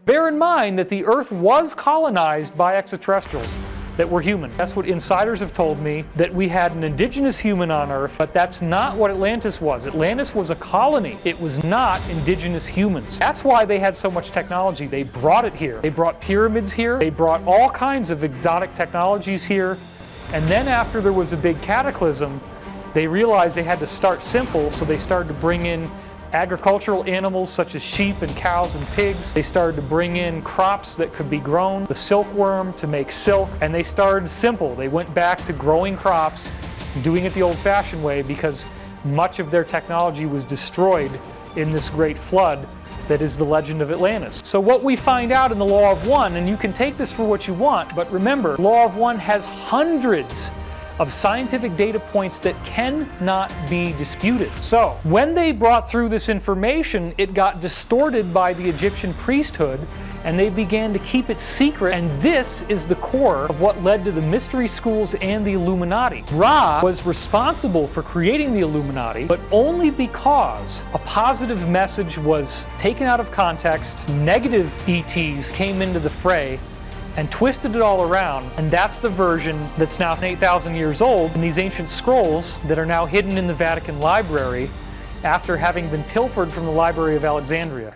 Bear in mind that the Earth was colonized by extraterrestrials that were human. That's what insiders have told me, that we had an indigenous human on Earth, but that's not what Atlantis was. Atlantis was a colony. It was not indigenous humans. That's why they had so much technology. They brought it here. They brought pyramids here. They brought all kinds of exotic technologies here. And then after there was a big cataclysm, they realized they had to start simple, so they started to bring in agricultural animals such as sheep and cows and pigs. They started to bring in crops that could be grown, the silkworm to make silk, and they started simple. They went back to growing crops, doing it the old-fashioned way, because much of their technology was destroyed in this great flood that is the legend of Atlantis. So what we find out in the Law of One, and you can take this for what you want, but remember, Law of One has hundreds of scientific data points that cannot be disputed. So, when they brought through this information, it got distorted by the Egyptian priesthood, and they began to keep it secret, and this is the core of what led to the mystery schools and the Illuminati. Ra was responsible for creating the Illuminati, but only because a positive message was taken out of context, negative ETs came into the fray, and twisted it all around, and that's the version that's now 8,000 years old in these ancient scrolls that are now hidden in the Vatican library after having been pilfered from the Library of Alexandria.